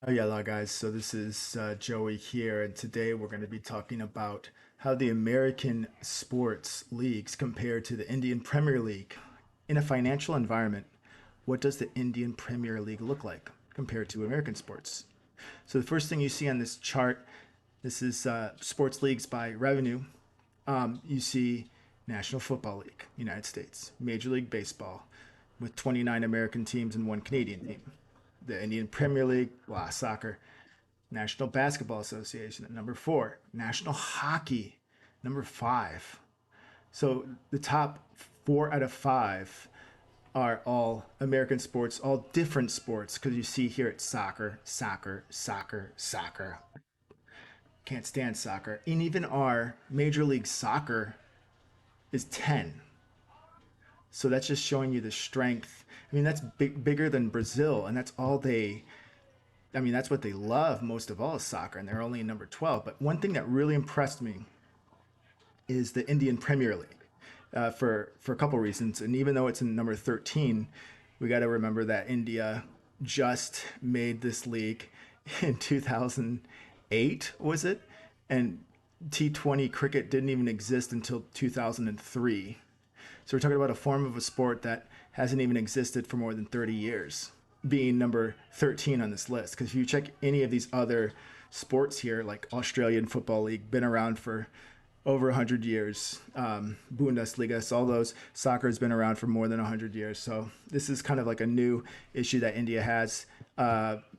Oh yeah, hello guys. So this is Joey here, and today we're going to be talking about how the American sports leagues compare to the Indian Premier League. In a financial environment, what does the Indian Premier League look like compared to American sports? So the first thing you see on this chart, this is sports leagues by revenue. You see National Football League, United States, Major League Baseball, with 29 American teams and one Canadian team. The Indian Premier League, soccer, National Basketball Association at number four, National Hockey, number five. So the top four out of five are all American sports, all different sports, because you see here it's soccer, soccer, soccer, soccer. Can't stand soccer. And even our Major League Soccer is 10. So that's just showing you the strength. I mean, that's bigger than Brazil, and that's all they I mean, that's what they love most of all is soccer, and they're only in number 12. But one thing that really impressed me is the Indian Premier League for a couple reasons. And even though it's in number 13, we got to remember that India just made this league in 2008, was it? And T20 cricket didn't even exist until 2003. So we're talking about a form of a sport that hasn't even existed for more than 30 years, being number 13 on this list. Because if you check any of these other sports here, like Australian Football League, been around for over 100 years. Bundesliga, so all those, soccer has been around for more than 100 years. So this is kind of like a new issue that India has,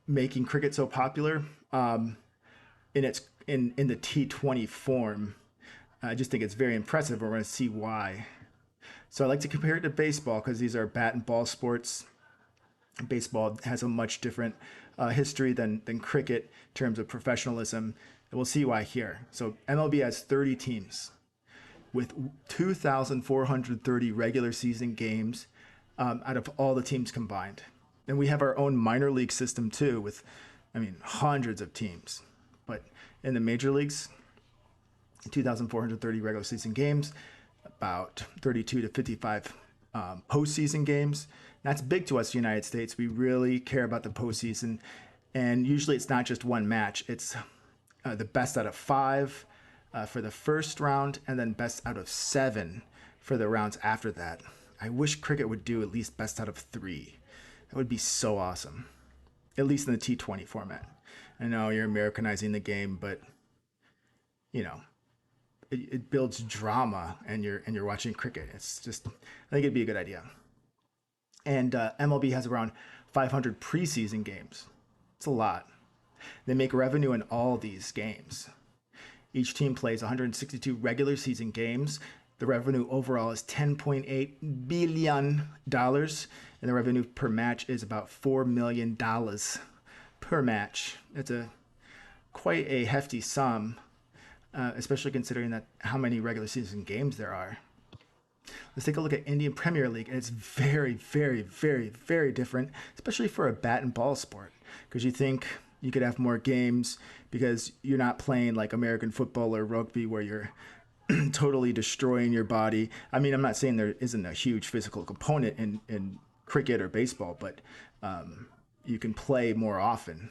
making cricket so popular in its in the T20 form. I just think it's very impressive. We're going to see why. So I like to compare it to baseball because these are bat and ball sports. Baseball has a much different history than cricket in terms of professionalism. And we'll see why here. So MLB has 30 teams with 2,430 regular season games out of all the teams combined. And we have our own minor league system too, with, I mean, hundreds of teams. But in the major leagues, 2,430 regular season games, about 32 to 55 postseason games. That's big to us, United States. We really care about the postseason, and usually it's not just one match. It's the best out of five for the first round, and then best out of seven for the rounds after that. I wish cricket would do at least best out of three. That would be so awesome, at least in the T20 format. I know you're Americanizing the game, but you know it builds drama, and you're watching cricket. It's just, I think it'd be a good idea. And MLB has around 500 preseason games. It's a lot. They make revenue in all these games. Each team plays 162 regular season games. The revenue overall is $10.8 billion, and the revenue per match is about $4 million per match. It's a quite a hefty sum, especially considering that how many regular season games there are. Let's take a look at Indian Premier League, and it's very, very, very, very different, especially for a bat and ball sport, because you think you could have more games because you're not playing like American football or rugby where you're totally destroying your body. I mean, I'm not saying there isn't a huge physical component in cricket or baseball, but you can play more often.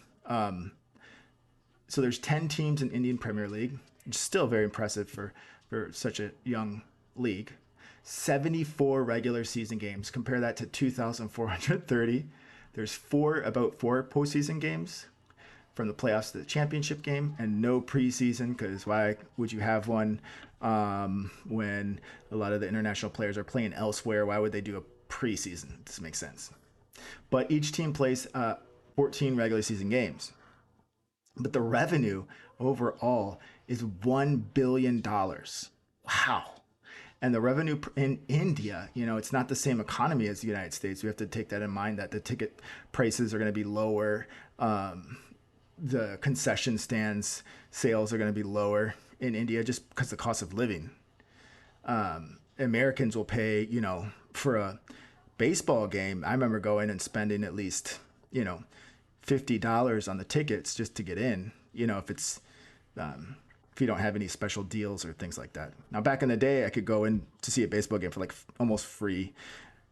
So there's 10 teams in Indian Premier League, which is still very impressive for such a young league. 74 regular season games. Compare that to 2,430. There's about four postseason games from the playoffs to the championship game, and no preseason, because why would you have one when a lot of the international players are playing elsewhere? Why would they do a preseason? It doesn't make sense. But each team plays 14 regular season games. But the revenue overall is $1 billion. Wow. And the revenue in India, it's not the same economy as the United States. We have to take that in mind, that the ticket prices are going to be lower. The concession stands sales are going to be lower in India just because the cost of living. Americans will pay, for a baseball game. I remember going and spending at least, $50 on the tickets just to get in, if it's if you don't have any special deals or things like that. Now, back in the day, I could go in to see a baseball game for like almost free.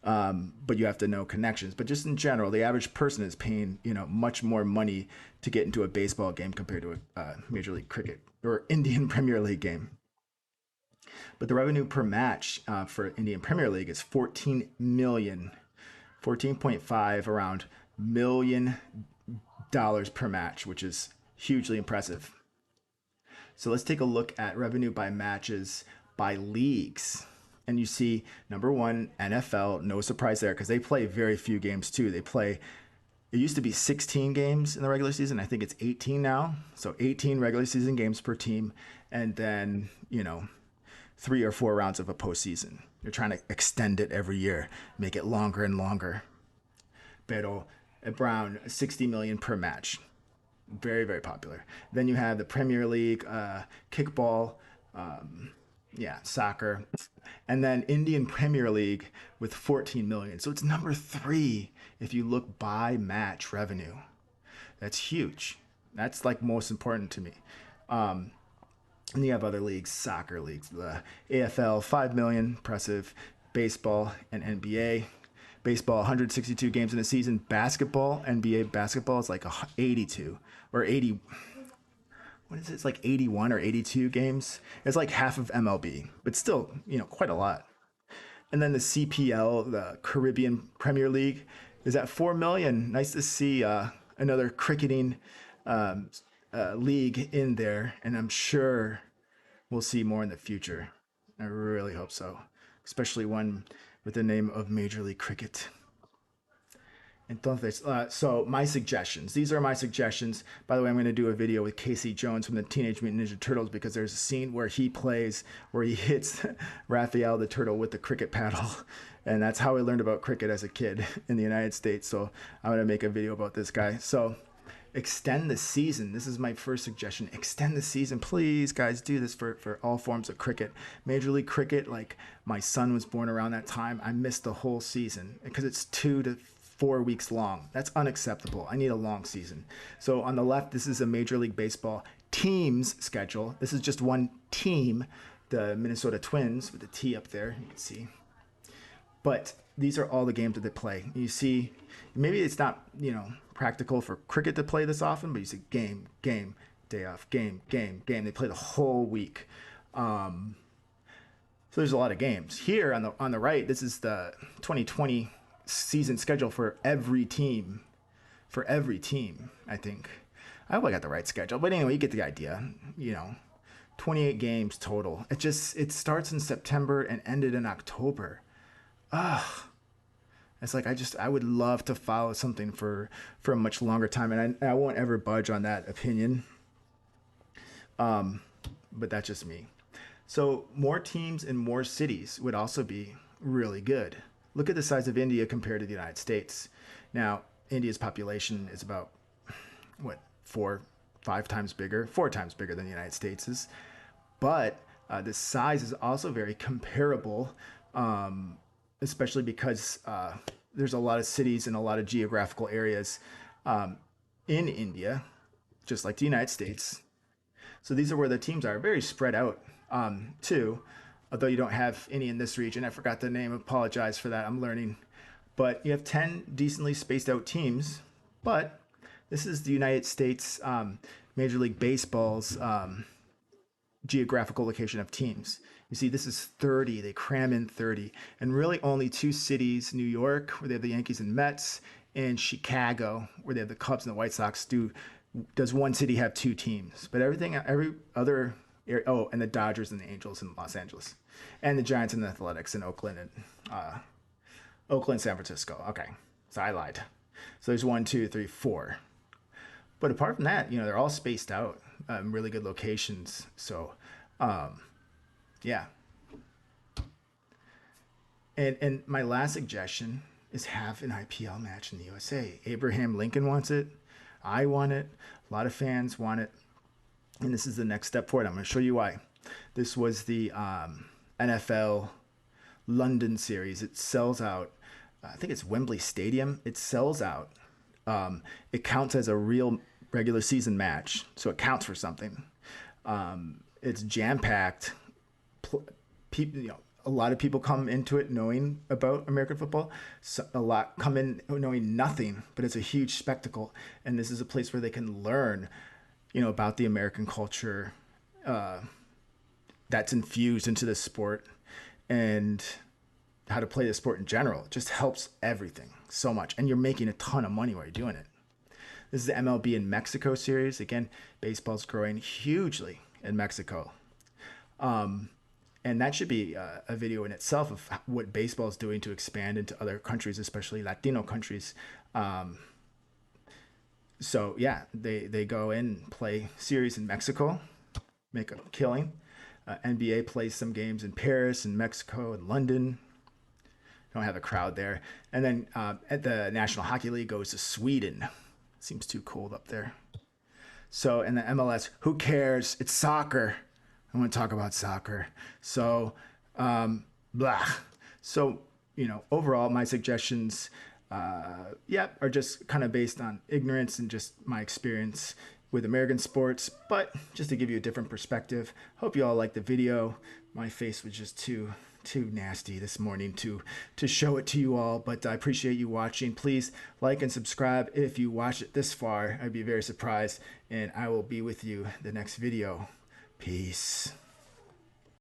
but you have to know connections. But just in general, the average person is paying, much more money to get into a baseball game compared to a Major League Cricket or Indian Premier League game. But the revenue per match for Indian Premier League is 14 million, 14.5 around $1 million per match, which is hugely impressive. So let's take a look at revenue by matches by leagues. And you see, number one, NFL, no surprise there, because they play very few games too. It used to be 16 games in the regular season. I think it's 18 now. So 18 regular season games per team. And then, 3 or 4 rounds of a postseason. You're trying to extend it every year, make it longer and longer. Pero around 60 million per match. Very, very popular. Then you have the Premier League, kickball, soccer, and then Indian Premier League with 14 million. So it's number 3 if you look by match revenue. That's huge. That's like most important to me. And you have other leagues, soccer leagues, the AFL, 5 million, impressive. Baseball and NBA. Baseball, 162 games in a season. Basketball, NBA basketball is like 82 or 80. What is it? It's like 81 or 82 games. It's like half of MLB, but still, quite a lot. And then the CPL, the Caribbean Premier League, is at 4 million. Nice to see another cricketing league in there, and I'm sure we'll see more in the future. I really hope so, especially one with the name of Major League Cricket. Entonces, so my suggestions. These are my suggestions. By the way, I'm going to do a video with Casey Jones from the Teenage Mutant Ninja Turtles because there's a scene where he hits Raphael the turtle with the cricket paddle. And that's how I learned about cricket as a kid in the United States. So I'm going to make a video about this guy. So extend the season. This is my first suggestion. Extend the season. Please, guys, do this for all forms of cricket. Major League Cricket, like my son was born around that time. I missed the whole season because it's 2 to 4 weeks long. That's unacceptable. I need a long season. So on the left, this is a Major League Baseball teams schedule. This is just one team, the Minnesota Twins with the T up there. You can see. But these are all the games that they play. You see, maybe it's not, practical for cricket to play this often, but you see game, day off, game. They play the whole week. So there's a lot of games. Here on the right, this is the 2020 season schedule for every team. I think. I hope I got the right schedule. But anyway, you get the idea. 28 games total. It starts in September and ended in October. It's like I would love to follow something for a much longer time, and I won't ever budge on that opinion. But that's just me. So more teams in more cities would also be really good. Look at the size of India compared to the United States. Now, India's population is about, 4 times bigger than the United States is. But the size is also very comparable, especially because there's a lot of cities and a lot of geographical areas in India, just like the United States. So these are where the teams are, very spread out too, although you don't have any in this region. I forgot the name, apologize for that, I'm learning. But you have 10 decently spaced out teams, but this is the United States Major League Baseball's geographical location of teams. You see, this is 30. They cram in 30. And really only 2 cities, New York, where they have the Yankees and Mets, and Chicago, where they have the Cubs and the White Sox, does one city have 2 teams. But every other area, and the Dodgers and the Angels in Los Angeles. And the Giants and the Athletics in Oakland and San Francisco. Okay, so I lied. So there's 1, 2, 3, 4. But apart from that, they're all spaced out, really good locations. So, yeah. And my last suggestion is have an IPL match in the USA. Abraham Lincoln wants it. I want it. A lot of fans want it. And this is the next step forward. I'm going to show you why. This was the NFL London series. It sells out. I think it's Wembley Stadium. It sells out. It counts as a real regular season match, so it counts for something. It's jam packed. People, a lot of people come into it knowing about American football. So a lot come in knowing nothing, but it's a huge spectacle. And this is a place where they can learn, about the American culture that's infused into the sport and how to play the sport in general. It just helps everything so much. And you're making a ton of money while you're doing it. This is the MLB in Mexico series. Again, baseball's growing hugely in Mexico. And that should be a video in itself of what baseball is doing to expand into other countries, especially Latino countries. So yeah, they go in, play series in Mexico, make a killing. NBA plays some games in Paris and Mexico and London. Don't have a crowd there. And then at the National Hockey League goes to Sweden. Seems too cold up there. So in the MLS, who cares? It's soccer. I want to talk about soccer. So, blah. So, overall, my suggestions, are just kind of based on ignorance and just my experience with American sports, but just to give you a different perspective. Hope you all liked the video. My face was just too nasty this morning to show it to you all, but I appreciate you watching. Please like and subscribe if you watched it this far. I'd be very surprised, and I will be with you the next video. Peace.